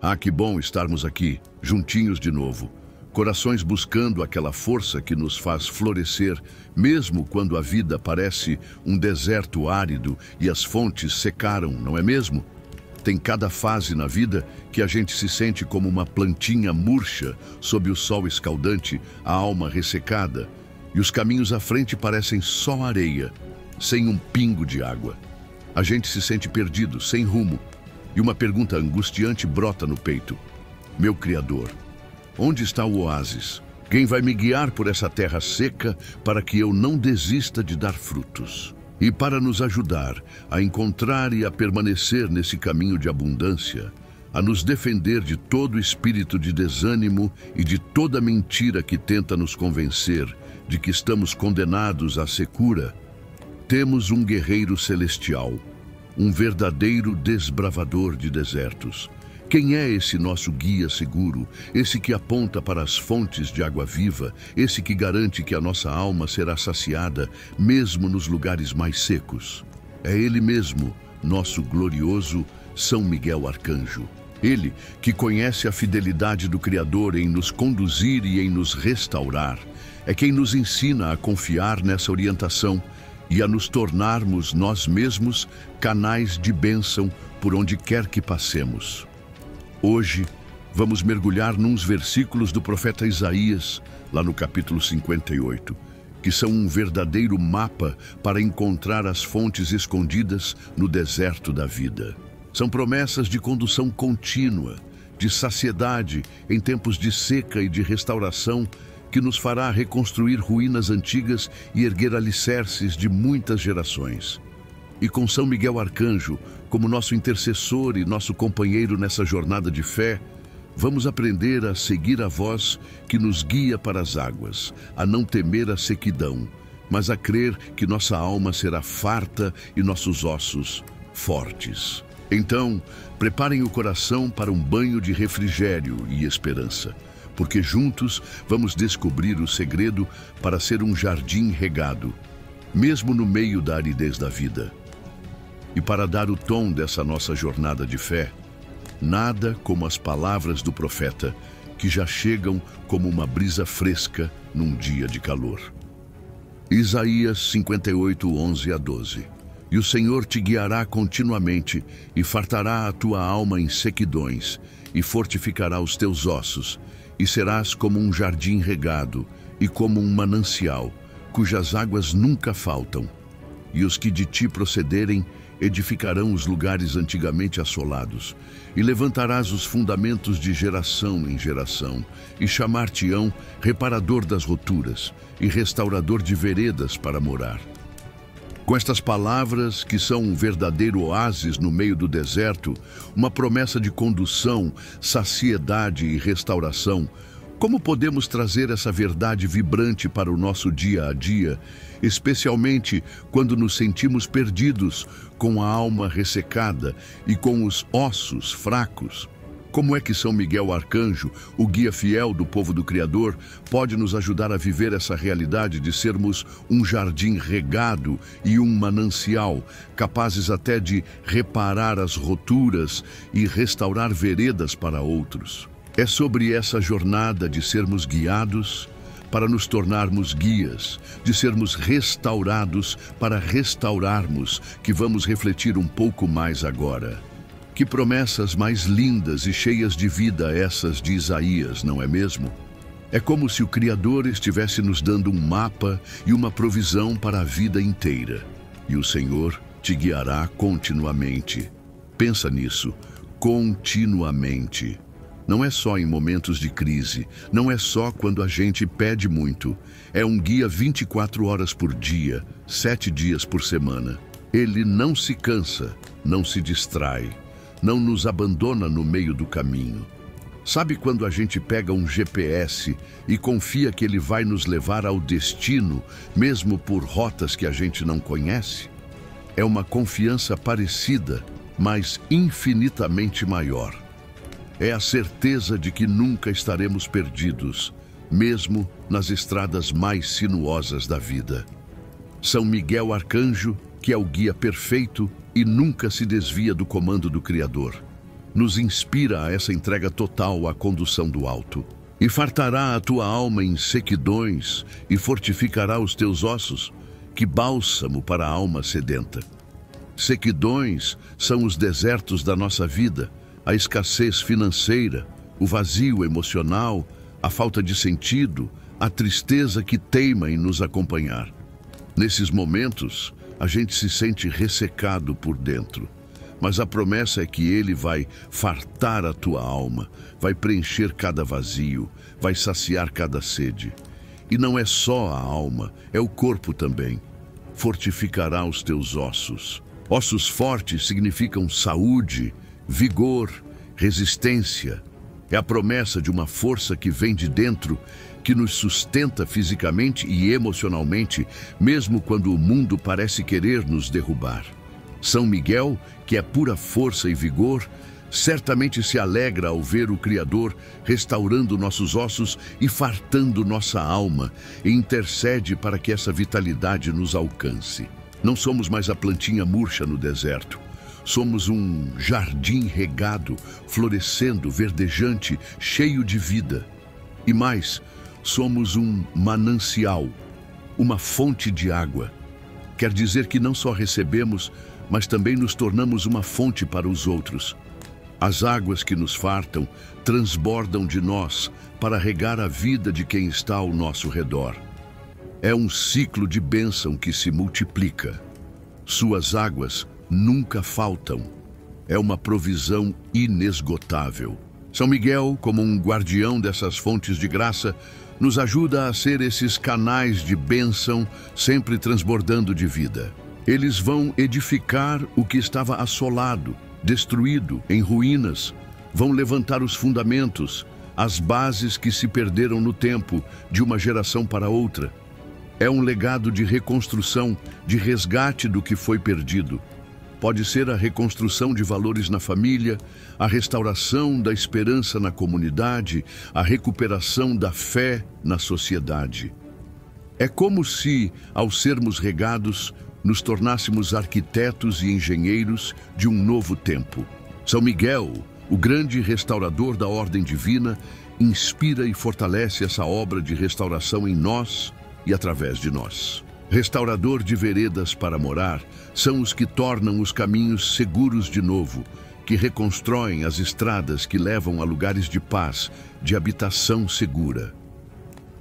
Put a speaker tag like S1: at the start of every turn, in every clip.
S1: Ah, que bom estarmos aqui, juntinhos de novo. Corações buscando aquela força que nos faz florescer, mesmo quando a vida parece um deserto árido e as fontes secaram, não é mesmo? Tem cada fase na vida que a gente se sente como uma plantinha murcha sob o sol escaldante, a alma ressecada, e os caminhos à frente parecem só areia, sem um pingo de água. A gente se sente perdido, sem rumo, e uma pergunta angustiante brota no peito. Meu Criador, onde está o oásis? Quem vai me guiar por essa terra seca para que eu não desista de dar frutos? E para nos ajudar a encontrar e a permanecer nesse caminho de abundância, a nos defender de todo espírito de desânimo e de toda mentira que tenta nos convencer de que estamos condenados à secura, temos um guerreiro celestial, um verdadeiro desbravador de desertos. Quem é esse nosso guia seguro, esse que aponta para as fontes de água viva, esse que garante que a nossa alma será saciada, mesmo nos lugares mais secos? É ele mesmo, nosso glorioso São Miguel Arcanjo. Ele que conhece a fidelidade do Criador em nos conduzir e em nos restaurar. É quem nos ensina a confiar nessa orientação e a nos tornarmos nós mesmos canais de bênção por onde quer que passemos. Hoje, vamos mergulhar nos versículos do profeta Isaías, lá no capítulo 58, que são um verdadeiro mapa para encontrar as fontes escondidas no deserto da vida. São promessas de condução contínua, de saciedade em tempos de seca e de restauração, que nos fará reconstruir ruínas antigas e erguer alicerces de muitas gerações. E com São Miguel Arcanjo como nosso intercessor e nosso companheiro nessa jornada de fé, vamos aprender a seguir a voz que nos guia para as águas, a não temer a sequidão, mas a crer que nossa alma será farta e nossos ossos fortes. Então, preparem o coração para um banho de refrigério e esperança, porque juntos vamos descobrir o segredo para ser um jardim regado, mesmo no meio da aridez da vida. E para dar o tom dessa nossa jornada de fé, nada como as palavras do profeta, que já chegam como uma brisa fresca num dia de calor. Isaías 58, 11 a 12. E o Senhor te guiará continuamente, e fartará a tua alma em sequidões, e fortificará os teus ossos, e serás como um jardim regado, e como um manancial, cujas águas nunca faltam. E os que de ti procederem edificarão os lugares antigamente assolados, e levantarás os fundamentos de geração em geração, e chamar-te-ão reparador das roturas, e restaurador de veredas para morar. Com estas palavras, que são um verdadeiro oásis no meio do deserto, uma promessa de condução, saciedade e restauração, como podemos trazer essa verdade vibrante para o nosso dia a dia, especialmente quando nos sentimos perdidos, com a alma ressecada e com os ossos fracos? Como é que São Miguel Arcanjo, o guia fiel do povo do Criador, pode nos ajudar a viver essa realidade de sermos um jardim regado e um manancial, capazes até de reparar as roturas e restaurar veredas para outros? É sobre essa jornada de sermos guiados para nos tornarmos guias, de sermos restaurados para restaurarmos, que vamos refletir um pouco mais agora. Que promessas mais lindas e cheias de vida essas de Isaías, não é mesmo? É como se o Criador estivesse nos dando um mapa e uma provisão para a vida inteira. E o Senhor te guiará continuamente. Pensa nisso, continuamente. Não é só em momentos de crise, não é só quando a gente pede muito. É um guia 24 horas por dia, 7 dias por semana. Ele não se cansa, não se distrai, não nos abandona no meio do caminho. Sabe quando a gente pega um GPS e confia que ele vai nos levar ao destino, mesmo por rotas que a gente não conhece? É uma confiança parecida, mas infinitamente maior. É a certeza de que nunca estaremos perdidos, mesmo nas estradas mais sinuosas da vida. São Miguel Arcanjo, que é o guia perfeito e nunca se desvia do comando do Criador, nos inspira a essa entrega total à condução do alto. E fartará a tua alma em sequidões e fortificará os teus ossos, que bálsamo para a alma sedenta. Sequidões são os desertos da nossa vida, a escassez financeira, o vazio emocional, a falta de sentido, a tristeza que teima em nos acompanhar. Nesses momentos, a gente se sente ressecado por dentro. Mas a promessa é que Ele vai fartar a tua alma, vai preencher cada vazio, vai saciar cada sede. E não é só a alma, é o corpo também. Fortificará os teus ossos. Ossos fortes significam saúde, vigor, resistência. É a promessa de uma força que vem de dentro, que nos sustenta fisicamente e emocionalmente, mesmo quando o mundo parece querer nos derrubar. São Miguel, que é pura força e vigor, certamente se alegra ao ver o Criador restaurando nossos ossos e fartando nossa alma, e intercede para que essa vitalidade nos alcance. Não somos mais a plantinha murcha no deserto. Somos um jardim regado, florescendo, verdejante, cheio de vida. E mais, somos um manancial, uma fonte de água. Quer dizer que não só recebemos, mas também nos tornamos uma fonte para os outros. As águas que nos fartam transbordam de nós para regar a vida de quem está ao nosso redor. É um ciclo de bênção que se multiplica. Suas águas nunca faltam. É uma provisão inesgotável. São Miguel, como um guardião dessas fontes de graça, nos ajuda a ser esses canais de bênção, sempre transbordando de vida. Eles vão edificar o que estava assolado, destruído, em ruínas. Vão levantar os fundamentos, as bases que se perderam no tempo, de uma geração para outra. É um legado de reconstrução, de resgate do que foi perdido. Pode ser a reconstrução de valores na família, a restauração da esperança na comunidade, a recuperação da fé na sociedade. É como se, ao sermos regados, nos tornássemos arquitetos e engenheiros de um novo tempo. São Miguel, o grande restaurador da ordem divina, inspira e fortalece essa obra de restauração em nós e através de nós. Restaurador de veredas para morar, são os que tornam os caminhos seguros de novo, que reconstroem as estradas que levam a lugares de paz, de habitação segura.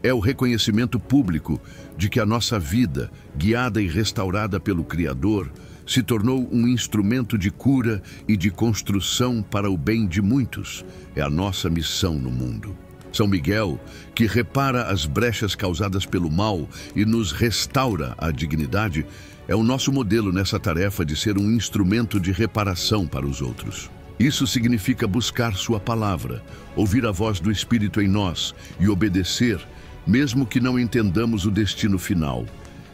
S1: É o reconhecimento público de que a nossa vida, guiada e restaurada pelo Criador, se tornou um instrumento de cura e de construção para o bem de muitos. É a nossa missão no mundo. São Miguel, que repara as brechas causadas pelo mal e nos restaura a dignidade, é o nosso modelo nessa tarefa de ser um instrumento de reparação para os outros. Isso significa buscar sua palavra, ouvir a voz do Espírito em nós e obedecer, mesmo que não entendamos o destino final.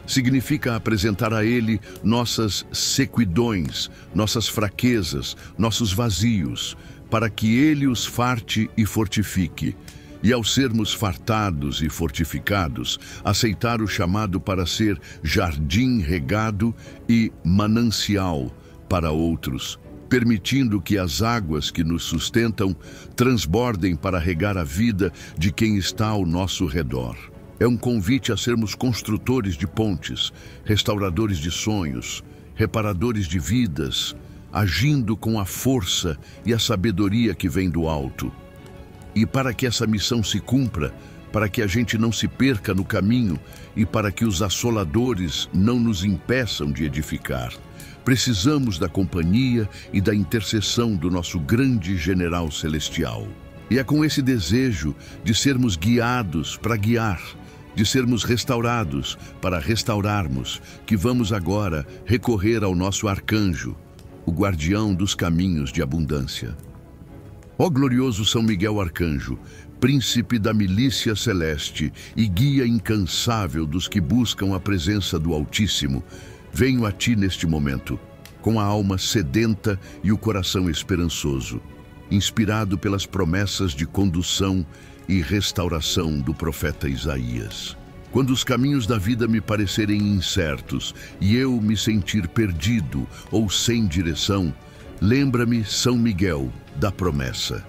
S1: Significa apresentar a Ele nossas sequidões, nossas fraquezas, nossos vazios, para que Ele os farte e fortifique. E ao sermos fartados e fortificados, aceitar o chamado para ser jardim regado e manancial para outros, permitindo que as águas que nos sustentam transbordem para regar a vida de quem está ao nosso redor. É um convite a sermos construtores de pontes, restauradores de sonhos, reparadores de vidas, agindo com a força e a sabedoria que vem do alto. E para que essa missão se cumpra, para que a gente não se perca no caminho e para que os assoladores não nos impeçam de edificar, precisamos da companhia e da intercessão do nosso grande general celestial. E é com esse desejo de sermos guiados para guiar, de sermos restaurados para restaurarmos, que vamos agora recorrer ao nosso arcanjo, o guardião dos caminhos de abundância. Ó glorioso São Miguel Arcanjo, príncipe da milícia celeste e guia incansável dos que buscam a presença do Altíssimo, venho a ti neste momento, com a alma sedenta e o coração esperançoso, inspirado pelas promessas de condução e restauração do profeta Isaías. Quando os caminhos da vida me parecerem incertos e eu me sentir perdido ou sem direção, lembra-me, São Miguel, da promessa.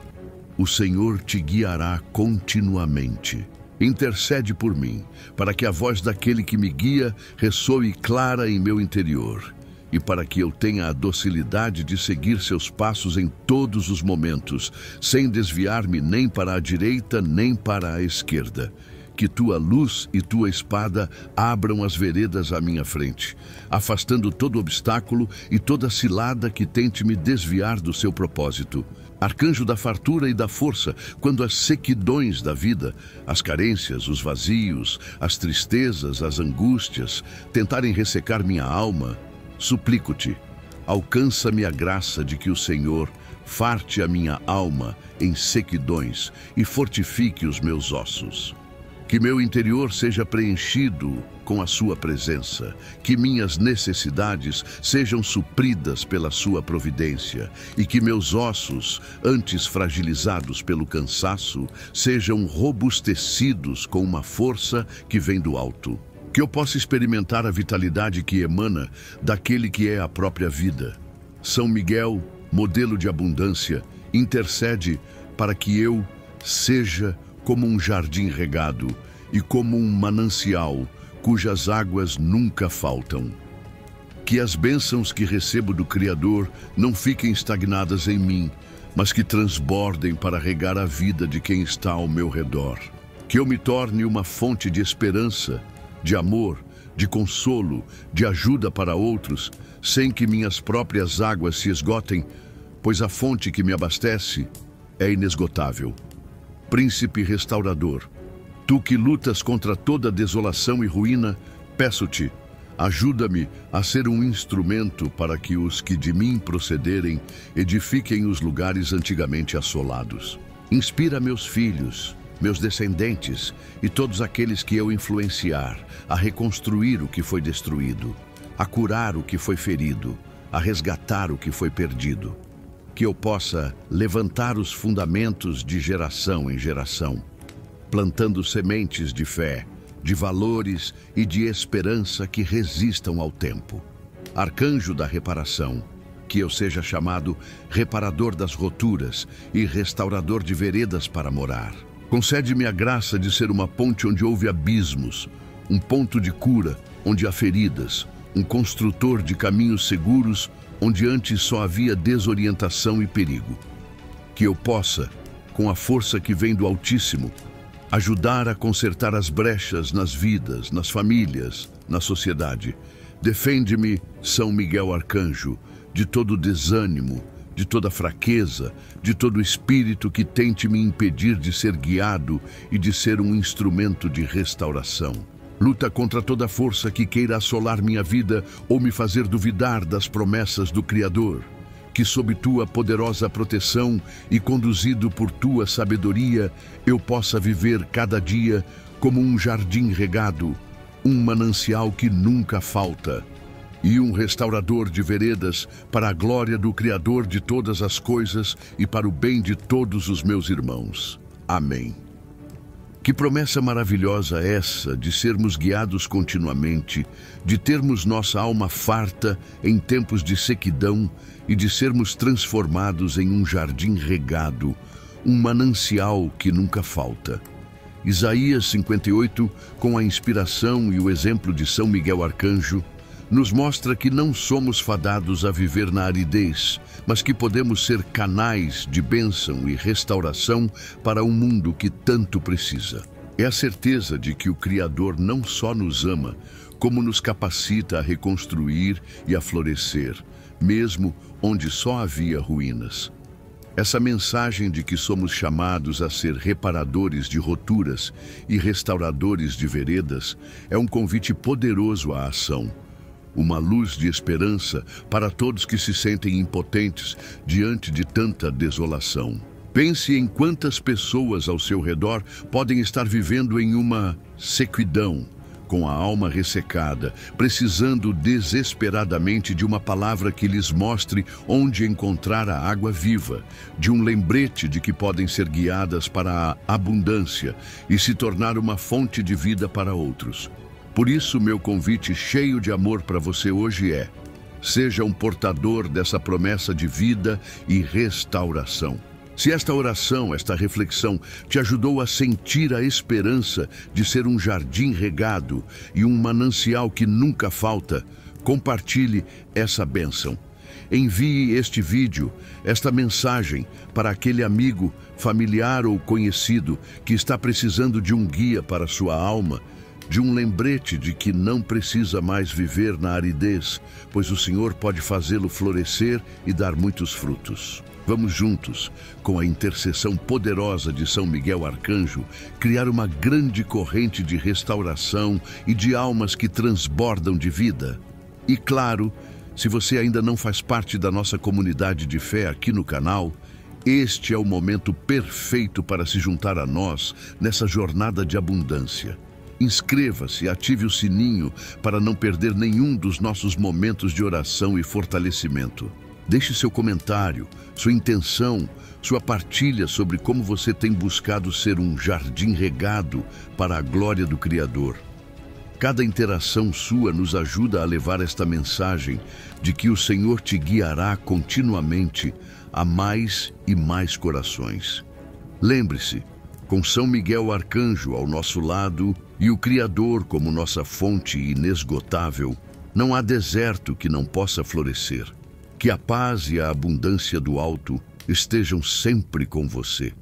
S1: O Senhor te guiará continuamente. Intercede por mim, para que a voz daquele que me guia ressoe clara em meu interior, e para que eu tenha a docilidade de seguir seus passos em todos os momentos, sem desviar-me nem para a direita nem para a esquerda. Que tua luz e tua espada abram as veredas à minha frente, afastando todo obstáculo e toda cilada que tente me desviar do seu propósito. Arcanjo da fartura e da força, quando as sequidões da vida, as carências, os vazios, as tristezas, as angústias tentarem ressecar minha alma, suplico-te, alcança-me a graça de que o Senhor farte a minha alma em sequidões e fortifique os meus ossos. Que meu interior seja preenchido com a sua presença, que minhas necessidades sejam supridas pela sua providência e que meus ossos, antes fragilizados pelo cansaço, sejam robustecidos com uma força que vem do alto. Que eu possa experimentar a vitalidade que emana daquele que é a própria vida. São Miguel, modelo de abundância, intercede para que eu seja como um jardim regado e como um manancial cujas águas nunca faltam. Que as bênçãos que recebo do Criador não fiquem estagnadas em mim, mas que transbordem para regar a vida de quem está ao meu redor. Que eu me torne uma fonte de esperança, de amor, de consolo, de ajuda para outros, sem que minhas próprias águas se esgotem, pois a fonte que me abastece é inesgotável. Príncipe restaurador, tu que lutas contra toda desolação e ruína, peço-te, ajuda-me a ser um instrumento para que os que de mim procederem edifiquem os lugares antigamente assolados. Inspira meus filhos, meus descendentes e todos aqueles que eu influenciar a reconstruir o que foi destruído, a curar o que foi ferido, a resgatar o que foi perdido. Que eu possa levantar os fundamentos de geração em geração, plantando sementes de fé, de valores e de esperança que resistam ao tempo. Arcanjo da reparação, que eu seja chamado reparador das roturas e restaurador de veredas para morar. Concede-me a graça de ser uma ponte onde houve abismos, um ponto de cura onde há feridas, um construtor de caminhos seguros onde antes só havia desorientação e perigo. Que eu possa, com a força que vem do Altíssimo, ajudar a consertar as brechas nas vidas, nas famílias, na sociedade. Defende-me, São Miguel Arcanjo, de todo desânimo, de toda fraqueza, de todo espírito que tente me impedir de ser guiado e de ser um instrumento de restauração. Luta contra toda força que queira assolar minha vida ou me fazer duvidar das promessas do Criador. Que sob tua poderosa proteção e conduzido por tua sabedoria, eu possa viver cada dia como um jardim regado, um manancial que nunca falta, e um restaurador de veredas para a glória do Criador de todas as coisas e para o bem de todos os meus irmãos. Amém. Que promessa maravilhosa essa de sermos guiados continuamente, de termos nossa alma farta em tempos de sequidão e de sermos transformados em um jardim regado, um manancial que nunca falta. Isaías 58, com a inspiração e o exemplo de São Miguel Arcanjo, nos mostra que não somos fadados a viver na aridez, mas que podemos ser canais de bênção e restauração para um mundo que tanto precisa. É a certeza de que o Criador não só nos ama, como nos capacita a reconstruir e a florescer, mesmo onde só havia ruínas. Essa mensagem de que somos chamados a ser reparadores de roturas e restauradores de veredas é um convite poderoso à ação. Uma luz de esperança para todos que se sentem impotentes diante de tanta desolação. Pense em quantas pessoas ao seu redor podem estar vivendo em uma sequidão, com a alma ressecada, precisando desesperadamente de uma palavra que lhes mostre onde encontrar a água viva, de um lembrete de que podem ser guiadas para a abundância e se tornar uma fonte de vida para outros. Por isso, meu convite cheio de amor para você hoje é: Seja um portador dessa promessa de vida e restauração. Se esta oração, esta reflexão te ajudou a sentir a esperança de ser um jardim regado e um manancial que nunca falta, compartilhe essa bênção. Envie este vídeo, esta mensagem, para aquele amigo, familiar ou conhecido que está precisando de um guia para sua alma, de um lembrete de que não precisa mais viver na aridez, pois o Senhor pode fazê-lo florescer e dar muitos frutos. Vamos juntos, com a intercessão poderosa de São Miguel Arcanjo, criar uma grande corrente de restauração e de almas que transbordam de vida. E claro, se você ainda não faz parte da nossa comunidade de fé aqui no canal, este é o momento perfeito para se juntar a nós nessa jornada de abundância. Inscreva-se e ative o sininho para não perder nenhum dos nossos momentos de oração e fortalecimento. Deixe seu comentário, sua intenção, sua partilha sobre como você tem buscado ser um jardim regado para a glória do Criador. Cada interação sua nos ajuda a levar esta mensagem de que o Senhor te guiará continuamente a mais e mais corações. Lembre-se, com São Miguel Arcanjo ao nosso lado e o Criador como nossa fonte inesgotável, não há deserto que não possa florescer. Que a paz e a abundância do alto estejam sempre com você.